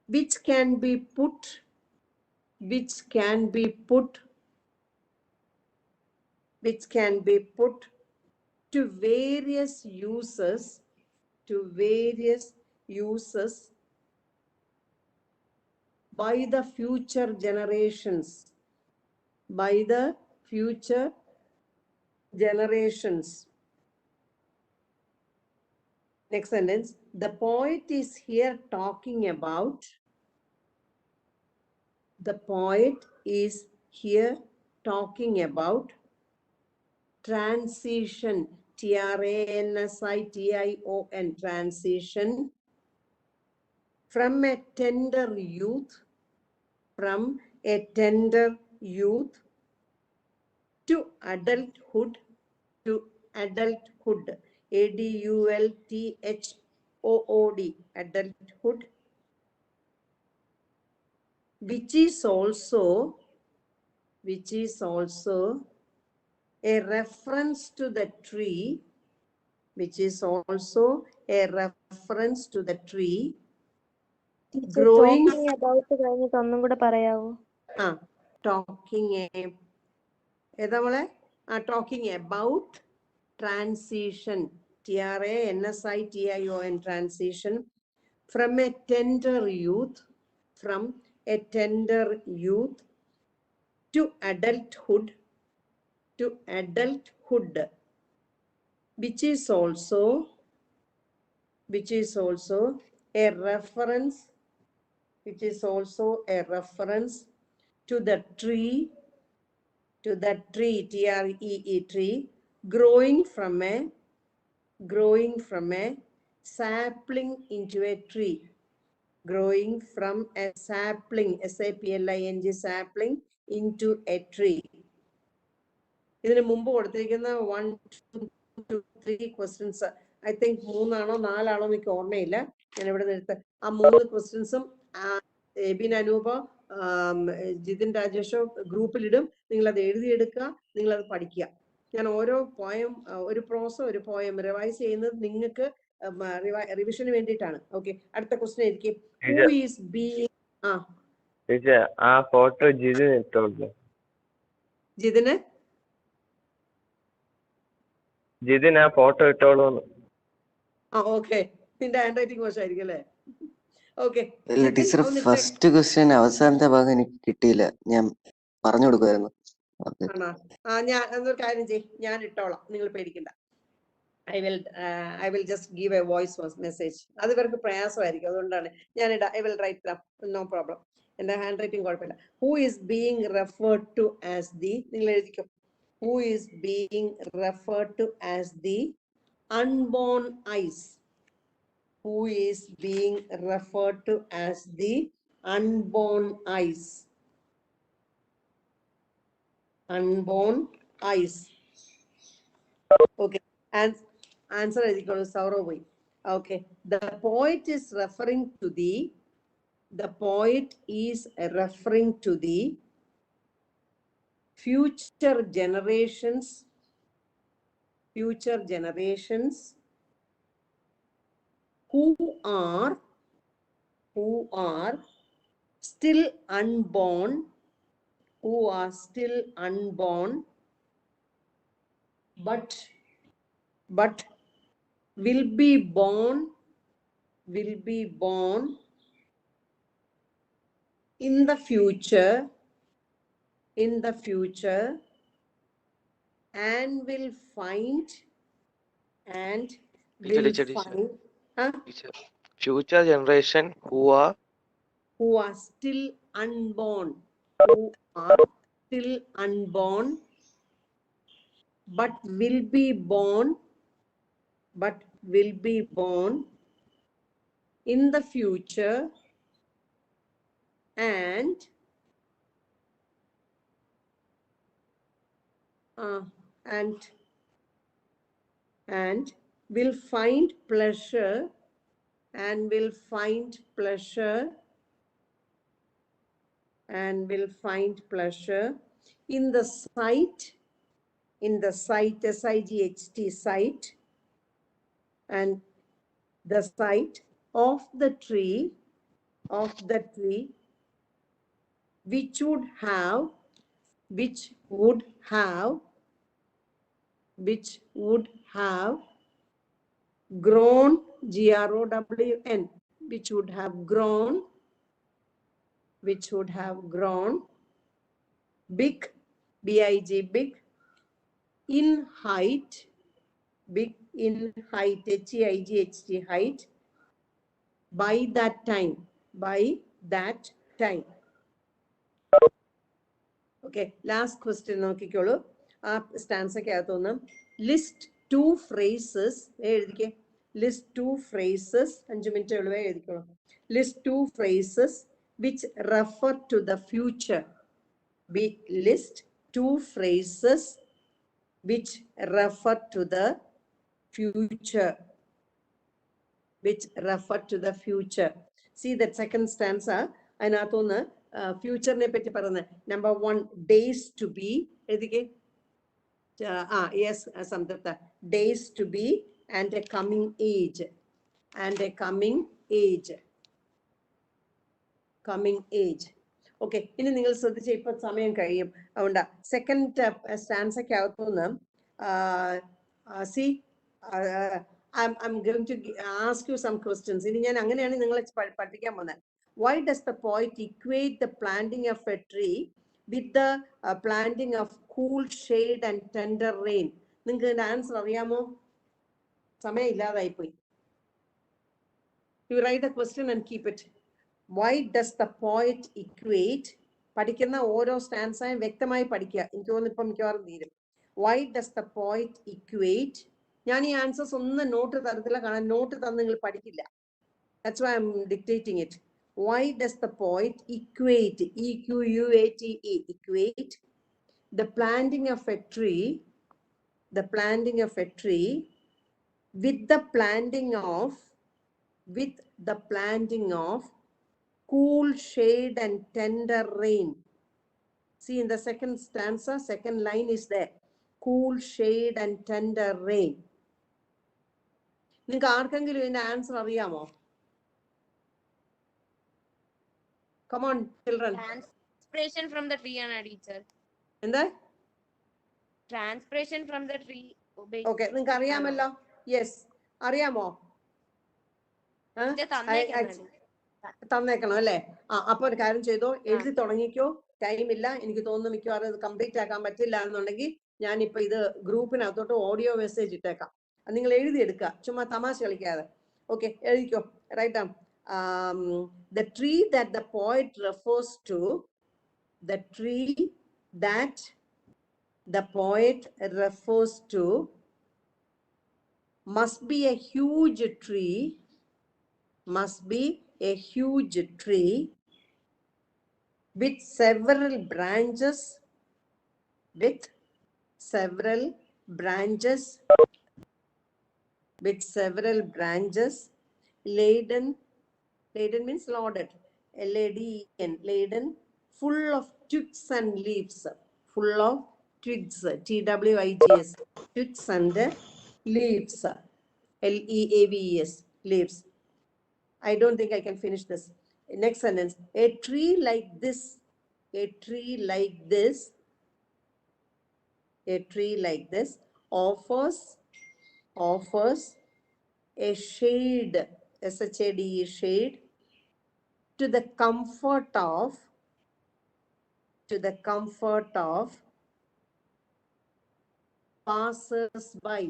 which can be put to various uses by the future generations. Next sentence. The poet is here talking about transition, transition, transition from a tender youth to adulthood, adulthood, adulthood, which is also a reference to the tree, growing. Talking about കഴിഞ്ഞിട്ട് ഒന്നും കൂടെ പറയാവോ? Talking about transition, transition, transition from a tender youth to adulthood, which is also a reference to the tree, tree, growing from a sapling into a tree, sapling, sapling into a tree. ഇതിന് മുമ്പ് കൊടുത്തിരിക്കുന്ന 1, 2, 3 questions, I think 3 ആണോ 4 ആണോ എനിക്ക് ഓർമ്മയില്ല. ഞാൻ ഇവിടെ നിർത്താം. ആ 3 ക്വസ്റ്റ്യൻസും എബിൻ അനൂപ, ജിതിൻ രാജേഷോ ഗ്രൂപ്പിലിടും. നിങ്ങളത് എഴുതിയെടുക്കുക, നിങ്ങളത് പഠിക്കുക. ഞാൻ ഓരോ പോയം, ഒരു പ്രോസോ ഒരു പോയം റിവൈസ് ചെയ്യുന്നത് നിങ്ങൾക്ക് റിവിഷന് വേണ്ടിയിട്ടാണ്. ഓക്കെ, അടുത്ത ക്വസ്റ്റ്യൻ ആയിരിക്കും. ഹു ഈസ് ബീയിങ് ആ ഫോട്ടോ ജിതിന് ആ ഫോട്ടോ ഇട്ടോളൂ. ഓക്കെ, നിന്റെ ഹാൻഡ് റൈറ്റിംഗ് മോശമായിരിക്കും അല്ലേ? ഓക്കെ ടീച്ചർ, ഫസ്റ്റ് ക്വസ്റ്റ്യൻ അവസാനത്തെ ഭാഗം എനിക്ക് കിട്ടിയില്ല, ഞാൻ പറഞ്ഞു കൊടുക്കുമായിരുന്നു. ആണോ? ഞാൻ എന്നൊരു കാര്യം ചെയ്യും, ഞാൻ ഇട്ടോളാം, നിങ്ങൾ പേടിക്കണ്ട. I will just give a voice message. അത് ഇവർക്ക് പ്രയാസമായിരിക്കും, അതുകൊണ്ടാണ് ഞാൻ ഇടാം. I will write them, no problem. എൻ്റെ ഹാൻഡ് റൈറ്റിംഗ് കുഴപ്പമില്ല. Who is being referred to as the, നിങ്ങൾ എഴുതിക്കും. Who is being referred to as the unborn eyes? Who is being referred to as the unborn eyes? Unborn eyes. Okay, and answer is equal to Sauravai. Okay, the poet is referring to the future generations who are still unborn, but will be born in the future and will find future generation who are still unborn, but will be born in the future and will find pleasure in the sight, SIGHT, sight, and the sight of the tree of the tree which would have grown, GROWN, which would have grown big, BIG, big, in height, HEIGHT, height, by that time. Okay, last question നോക്കിക്കോളൂ. ആ സ്റ്റാൻസക്കകത്തുനിന്ന് list to phrases എഴുതിക്കേ. List to phrases, 5 minute ഉള്ളവേ എഴുതിക്കോളൂ. List to phrases which refer to the future. ലിസ്റ്റ് to ഫ്രേസസ് which refer to the future. See that second stanza. അതിനകത്തുനിന്ന് ഫ്യൂച്ചറിനെ പറ്റി പറയുന്നത്. Number 1, days to be. എഴുതിക്കേ. Yes, Samdata. Days to be and a coming age. Okay, ഇനി നിങ്ങൾ ശ്രദ്ധിച്ച ഇപ്പൊ സമയം കഴിയും. അതുകൊണ്ട് second സ്റ്റാൻസക്കകത്തുനിന്ന് I'm going to ask you some questions. ഇനി ഞാൻ അങ്ങനെയാണ് നിങ്ങളെ പഠിപ്പിക്കാൻ പോകുന്നത്. Why does the poet equate the planting of a tree with the planting of cool shade and tender rain? നിങ്ങൾക്ക് ഇതിന്റെ ആൻസർ അറിയാമോ? സമയം ഇല്ലാതായിപ്പോയി. You write the question and keep it. Why does the poet equate? പഠിക്കുന്ന ഓരോ സ്റ്റാൻസായും വ്യക്തമായി പഠിക്കുക. എനിക്ക് തോന്നുന്നു ഇപ്പം മിക്കവാറും തീരും. Why does the poet equate? ഞാൻ ഈ ആൻസേഴ്സ് ഒന്നും നോട്ട് തരത്തില്ല, കാരണം നോട്ട് തന്ന് നിങ്ങൾ പഠിക്കില്ല. That's why I'm dictating it. Why does the poet equate, EQUATE, equate the planting of a tree with the planting of cool shade and tender rain? See, in the second stanza, second line is there. Cool shade and tender rain. നിങ്ങൾക്ക് ആർക്കെങ്കിലും ഇതിന്റെ answer അറിയാമോ? Come on, children. Transpiration from the tree, Anna teacher. എന്താ? Transpiration from the tree. Okay, നിങ്ങൾക്ക് അറിയാമല്ലോ. Yes, അറിയാമോ? തന്നേക്കണം അല്ലേ? അപ്പൊ ഒരു കാര്യം ചെയ്തോ, എഴുതി തുടങ്ങിക്കോ. ടൈം ഇല്ല, എനിക്ക് തോന്നുന്നു മിക്കവാറും ഇത് കംപ്ലീറ്റ് ആക്കാൻ പറ്റില്ല എന്നുണ്ടെങ്കിൽ ഞാനിപ്പോ ഇത് ഗ്രൂപ്പിനകത്തോട്ട് ഓഡിയോ മെസ്സേജ് ഇട്ടേക്കാം. നിങ്ങൾ എഴുതിയെടുക്കുക, ചുമ്മാ തമാശ കളിക്കാതെ. ഓക്കെ, എഴുതിക്കോ. Write down. The tree that the poet refers to, must be a huge tree with several branches laden means loaded, LADEN, laden, full of twigs and leaves, TWIGS, twigs and leaves, LEAVES, leaves. I don't think I can finish this. Next sentence. A tree like this offers a shade, SHADE, shade, to the comfort of passers by.